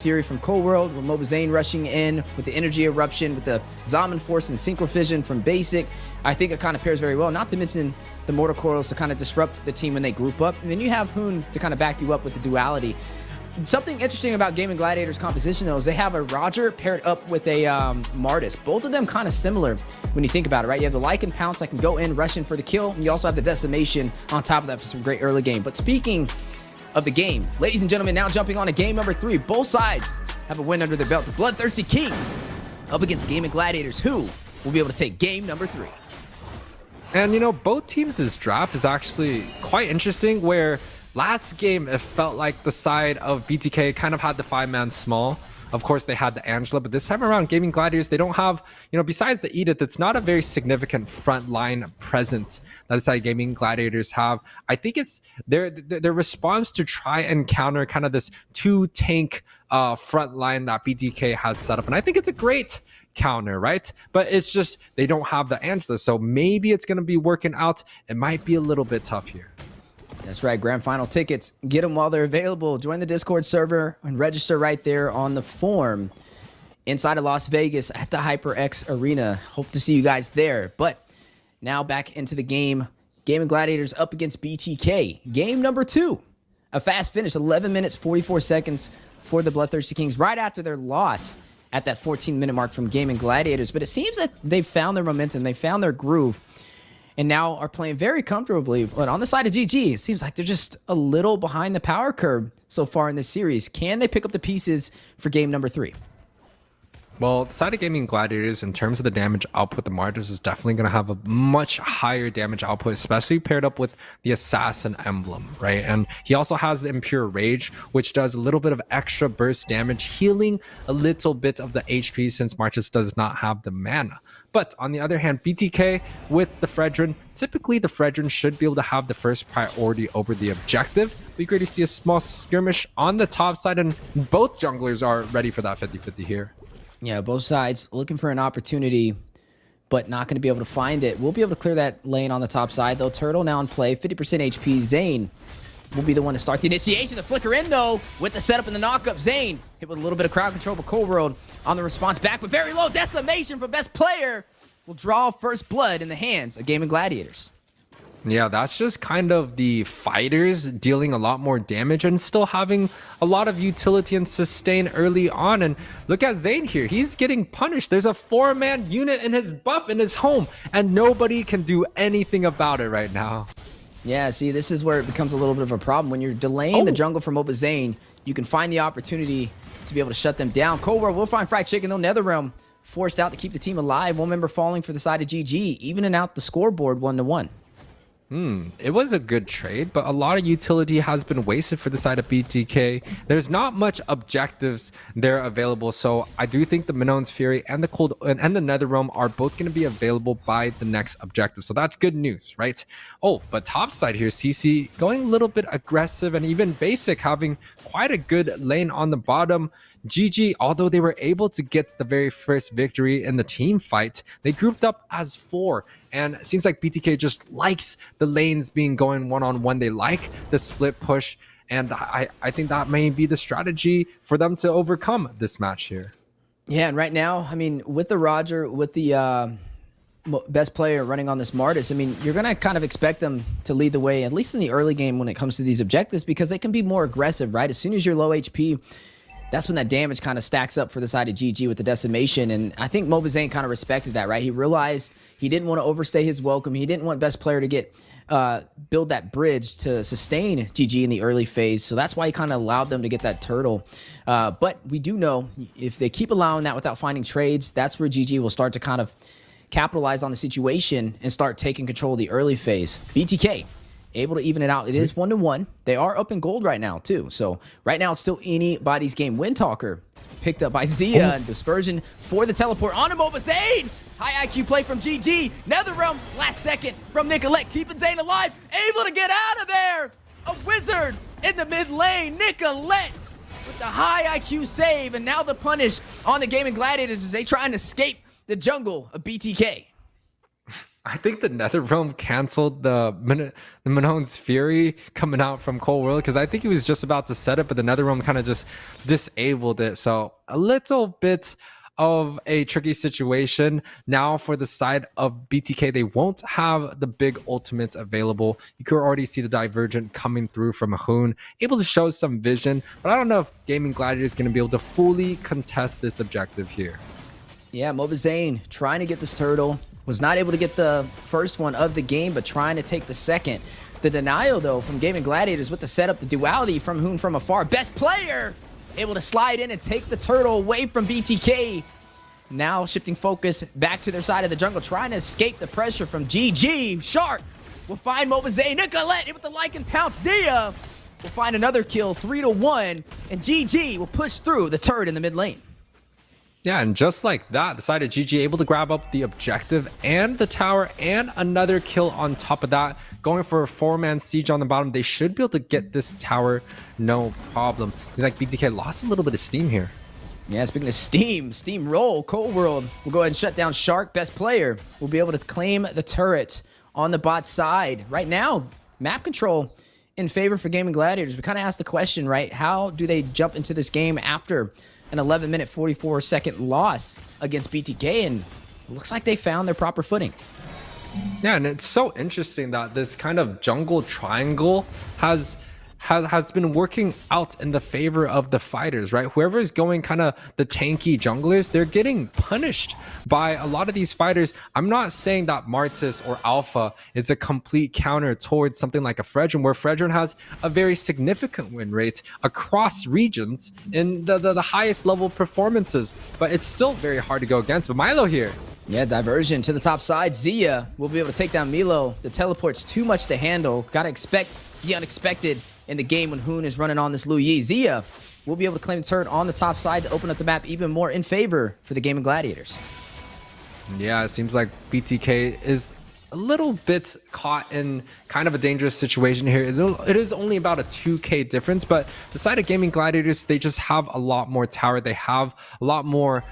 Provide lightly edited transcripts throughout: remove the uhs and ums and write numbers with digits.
Fury from Cold World, with mobazane rushing in with the energy eruption, with the Zaman Force and Synchro Fission from Basic. I think it kind of pairs very well, not to mention the Mortal Coils to kind of disrupt the team when they group up. And then you have Hoon to kind of back you up with the duality. Something interesting about Game and Gladiator's composition, though, is they have a Roger paired up with a Martis. Both of them kind of similar when you think about it, right? You have the Lycan Pounce that can go in, rush in for the kill, and you also have the Decimation on top of that for some great early game. But speaking of the game, ladies and gentlemen, now jumping on to game number 3. Both sides have a win under their belt. The Bloodthirsty Kings up against Game and Gladiators, who will be able to take game number 3. And, you know, both teams' draft is actually quite interesting, where last game it felt like the side of BTK kind of had the 5-man small. Of course, they had the Angela, but this time around, Gaming Gladiators, they don't have, you know, besides the Edith, it's not a very significant frontline presence that the side Gaming Gladiators have. I think it's their response to try and counter kind of this 2-tank front line that BTK has set up. And I think it's a great counter, right? But it's just they don't have the Angela, so maybe it's going to be working out. It might be a little bit tough here. That's right. Grand Final tickets. Get them while they're available. Join the Discord server and register right there on the form inside of Las Vegas at the HyperX Arena. Hope to see you guys there. But now back into the game. Game and Gladiators up against BTK. Game number 2. A fast finish. 11 minutes, 44 seconds for the Bloodthirsty Kings right after their loss at that 14-minute mark from Game and Gladiators. But it seems that they've found their momentum. They found their groove. And now are playing very comfortably. But on the side of GG, it seems like they're just a little behind the power curve so far in this series. Can they pick up the pieces for game number 3? Well, the side of Gaming Gladiators, in terms of the damage output, the Martyrs is definitely going to have a much higher damage output, especially paired up with the Assassin emblem, right? And he also has the Impure Rage, which does a little bit of extra burst damage, healing a little bit of the HP since Martyrs does not have the mana. But on the other hand, BTK with the Fredrin, typically the Fredrin should be able to have the first priority over the objective. Be great to see a small skirmish on the top side, and both junglers are ready for that 50-50 here. Yeah, both sides looking for an opportunity, but not going to be able to find it. We'll be able to clear that lane on the top side, though. Turtle now in play, 50% HP. Zane will be the one to start the initiation. The flicker in, though, with the setup and the knockup. Zane hit with a little bit of crowd control, but Cold World on the response back, but very low. Decimation for best player will draw first blood in the hands of Game and Gladiators. Yeah, that's just kind of the fighters dealing a lot more damage and still having a lot of utility and sustain early on. And look at Zane here. He's getting punished. There's a 4-man unit in his buff in his home, and nobody can do anything about it right now. Yeah, see, this is where it becomes a little bit of a problem. When you're delaying the jungle for mobazane, you can find the opportunity to be able to shut them down. Cold World will find FwydChickn, though. NetherRealm forced out to keep the team alive. One member falling for the side of GG, evening out the scoreboard 1-1. It was a good trade, but a lot of utility has been wasted for the side of BTK. There's not much objectives there available, so I do think the Minoan's Fury and the Cold and the NetherRealm are both going to be available by the next objective, so that's good news, right? Oh, but top side here, CC going a little bit aggressive, and even Basic having quite a good lane on the bottom. GG, although they were able to get the very first victory in the team fight, they grouped up as 4. And it seems like BTK just likes the lanes being going one-on-one. They like the split push. And I think that may be the strategy for them to overcome this match here. Yeah, and right now, I mean, with the Roger, with the best player running on this Martis, I mean, you're going to kind of expect them to lead the way, at least in the early game when it comes to these objectives, because they can be more aggressive, right? As soon as you're low HP, that's when that damage kind of stacks up for the side of GG with the decimation. And I think mobazane kind of respected that, right? He realized he didn't want to overstay his welcome. He didn't want best player to get build that bridge to sustain GG in the early phase. So that's why he kind of allowed them to get that turtle. But we do know if they keep allowing that without finding trades, that's where GG will start to kind of capitalize on the situation and start taking control of the early phase. BTK able to even it out. It is 1-1. They are up in gold right now, too. So right now, it's still anybody's game. Windtalker picked up by Zia, and Dispersion for the teleport on mobazane. High IQ play from GG. NetherRealm, last second from nicholette, keeping Zane alive. Able to get out of there. A wizard in the mid lane. nicholette with the high IQ save, and now the punish on the Gaming Gladiators as they try and escape the jungle of BTK. I think the Nether Realm canceled the Minoan's Fury coming out from Cold World, because I think he was just about to set it, but the Nether Realm kind of just disabled it. So a little bit of a tricky situation. Now for the side of BTK, they won't have the big ultimates available. You could already see the Divergent coming through from Hoon, able to show some vision, but I don't know if Gaming Gladiator is going to be able to fully contest this objective here. Yeah, mobazane trying to get this turtle. Was not able to get the first one of the game, but trying to take the second. The denial, though, from Gaming Gladiators with the setup, the duality from Hoon from afar. Best player able to slide in and take the turtle away from BTK. Now shifting focus back to their side of the jungle, trying to escape the pressure from GG. Shark will find mobazane. Nicholette with the like and pounce. Zia will find another kill, 3-1. And GG will push through the turret in the mid lane. Yeah, and just like that, the side of GG able to grab up the objective and the tower and another kill on top of that. Going for a 4-man siege on the bottom. They should be able to get this tower no problem. Seems like BTK lost a little bit of steam here. Yeah, speaking of steam roll, Cold World will go ahead and shut down Shark. Best player will be able to claim the turret on the bot side. Right now, map control in favor for Gaming Gladiators. We kind of asked the question, right? How do they jump into this game after an 11-minute, 44-second loss against BTK? And it looks like they found their proper footing. Yeah, and it's so interesting that this kind of jungle triangle has been working out in the favor of the fighters, right? Whoever is going kind of the tanky junglers, they're getting punished by a lot of these fighters. I'm not saying that Martis or Alpha is a complete counter towards something like a FwydChickn, where FwydChickn has a very significant win rate across regions in the highest level performances, but it's still very hard to go against. But mielow here. Yeah, diversion to the top side. Zia will be able to take down mielow. The teleport's too much to handle. Gotta expect the unexpected in the game when Hoon is running on this Lu Yi. Zia will be able to claim the turret on the top side to open up the map even more in favor for the Gaming Gladiators. Yeah, it seems like BTK is a little bit caught in kind of a dangerous situation here. It is only about a 2k difference, but the side of Gaming Gladiators, they just have a lot more tower. They have a lot more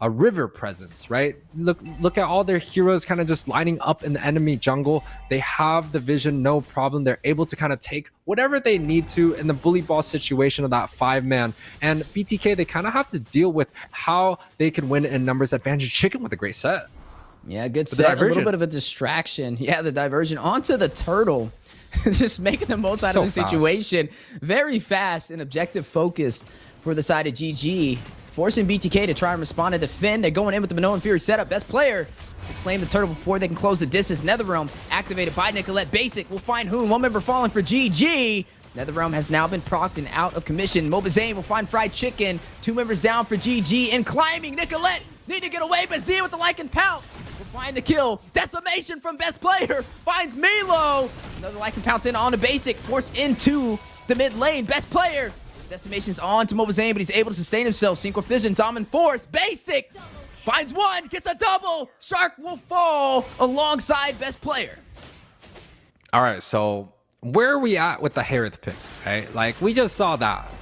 a river presence, right? Look at all their heroes kind of just lining up in the enemy jungle. They have the vision, no problem. They're able to kind of take whatever they need to in the bully ball situation of that 5-man. And BTK, they kind of have to deal with how they can win in numbers advantage. Chicken with a great set. Yeah, good set. A little bit of a distraction. Yeah, the diversion onto the turtle. Just making the most out of the situation. Very fast and objective focused for the side of GG. Forcing BTK to try and respond and defend. They're going in with the Minoan Fury setup. Best player to claim the turtle before they can close the distance. Netherrealm activated by Nicholette. Basic will find Hoon. One member falling for GG. Netherrealm has now been procced and out of commission. mobazane will find FwydChickn. 2 members down for GG. And climbing, Nicholette need to get away, but Zia with the like and pounce will find the kill. Decimation from best player. Finds mielow. Another like and pounce in on a basic. Forced into the mid lane. Best player. Decimation's on to mobazane, but he's able to sustain himself. Synchro Fission, Almond Force, Basic finds one, gets a double. Shark will fall alongside best player. All right, so where are we at with the Harith pick, right? Like, we just saw that.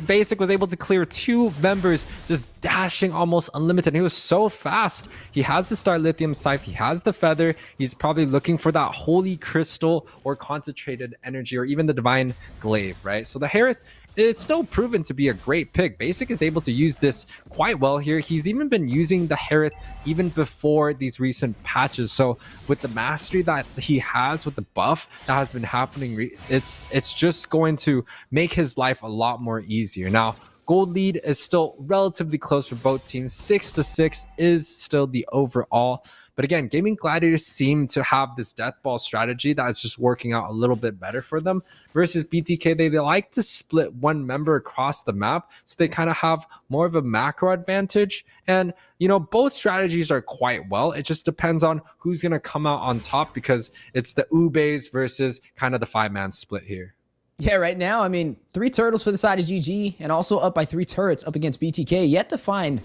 Basic was able to clear 2 members, just dashing almost unlimited. He was so fast. He has the Star Lithium Scythe. He has the Feather. He's probably looking for that Holy Crystal or Concentrated Energy or even the Divine Glaive, right? So the Harith, it's still proven to be a great pick. Basic is able to use this quite well here. He's even been using the Harith even before these recent patches. So with the mastery that he has, with the buff that has been happening, it's just going to make his life a lot more easier. Now, gold lead is still relatively close for both teams. 6-6 is still the overall. But again, Gaming Gladiators seem to have this death ball strategy that is just working out a little bit better for them. Versus BTK, they like to split one member across the map, so they kind of have more of a macro advantage. And, you know, both strategies are quite well. It just depends on who's going to come out on top, because it's the Ubes versus kind of the 5-man split here. Yeah, right now, I mean, 3 turtles for the side of GG, and also up by 3 turrets up against BTK. Yet to find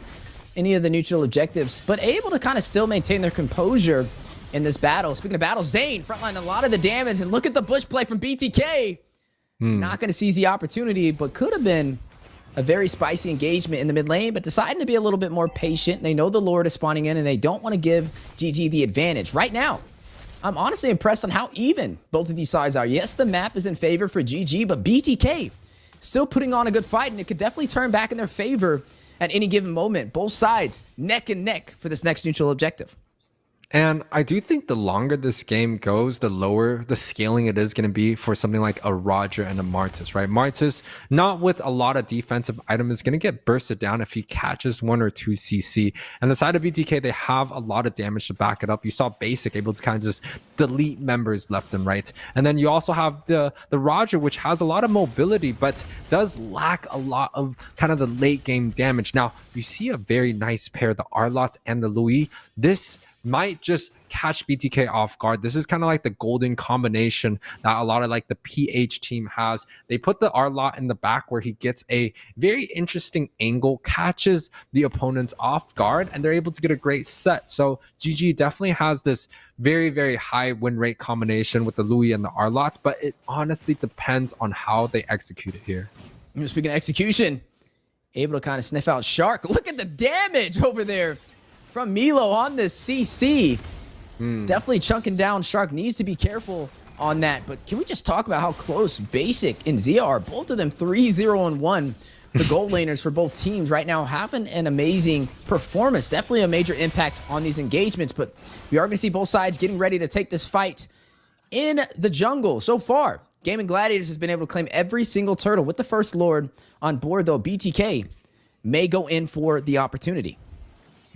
any of the neutral objectives, but able to kind of still maintain their composure in this battle. Speaking of battle, Zane frontline a lot of the damage, and look at the bush play from BTK. Not going to seize the opportunity, but could have been a very spicy engagement in the mid lane, but deciding to be a little bit more patient. They know the Lord is spawning in, and they don't want to give GG the advantage. Right now, I'm honestly impressed on how even both of these sides are. Yes, the map is in favor for GG, but BTK still putting on a good fight, and it could definitely turn back in their favor at any given moment. Both sides neck and neck for this next neutral objective. And I do think the longer this game goes, the lower the scaling it is going to be for something like a Roger and a Martis, right? Martis, not with a lot of defensive item, is going to get bursted down if he catches 1 or 2 CC. And the side of BTK, they have a lot of damage to back it up. You saw Basic able to kind of just delete members left and right. And then you also have the Roger, which has a lot of mobility, but does lack a lot of kind of the late game damage. Now, you see a very nice pair, the Arlott and the Louis. This might just catch BTK off guard. This is kind of like the golden combination that a lot of like the PH team has. They put the Arlott in the back where he gets a very interesting angle, catches the opponents off guard, and they're able to get a great set. So GG definitely has this very, very high win rate combination with the Louis and the Arlott, but it honestly depends on how they execute it here. Speaking of execution, able to kind of sniff out Shark. Look at the damage over there from mielow on this CC. Definitely chunking down. Shark needs to be careful on that. But can we just talk about how close Basic and Zia are? Both of them 3-0-1. The gold laners for both teams right now having an amazing performance. Definitely a major impact on these engagements. But we are going to see both sides getting ready to take this fight in the jungle. So far, Gaming Gladiators has been able to claim every single turtle with the First Lord on board, though BTK may go in for the opportunity.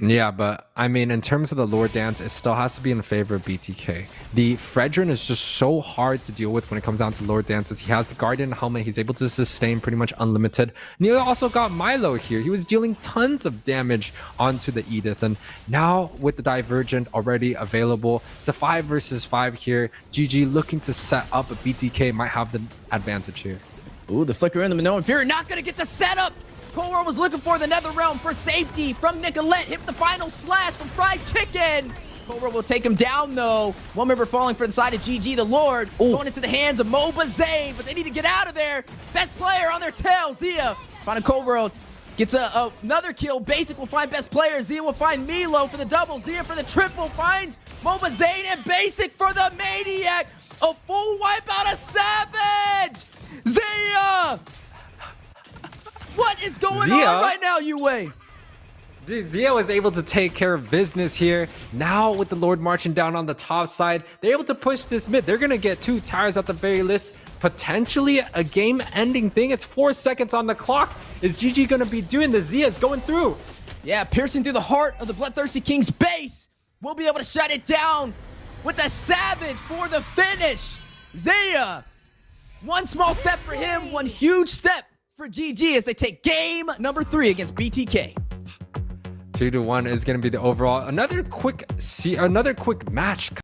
Yeah, but I mean, in terms of the lore dance, it still has to be in favor of BTK. The FwydChickn is just so hard to deal with when it comes down to lore dances. He has the Guardian helmet. He's able to sustain pretty much unlimited. And he also got mielow here. He was dealing tons of damage onto the Edith. And now with the Divergent already available, it's a 5 versus 5 here. GG looking to set up, but BTK might have the advantage here. Ooh, the flicker in the Minoan Fury. Not going to get the setup. Cold was looking for the Nether Realm for safety from Nicholette. Hit the final slash from FwydChickn. Cold will take him down, though. One member falling for the side of GG, the Lord. Ooh. Going into the hands of mobazane, but they need to get out of there. Best player on their tail, Zia. Finding Cold gets another kill. Basic will find best player. Zia will find mielow for the double. Zia for the triple. Finds mobazane and Basic for the maniac. A full wipe out of Savage. Zia! What is going on right now, Yue? Zia was able to take care of business here. Now with the Lord marching down on the top side, they're able to push this mid. They're going to get 2 tires at the very least. Potentially a game-ending thing. It's 4 seconds on the clock. Is GG going to be doing this? Zia's going through. Yeah, piercing through the heart of the Bloodthirsty King's base. We'll be able to shut it down with a Savage for the finish. Zia, one small step for him, one huge step for GG as they take game number 3 against BTK. 2-1 is going to be the overall. Another quick match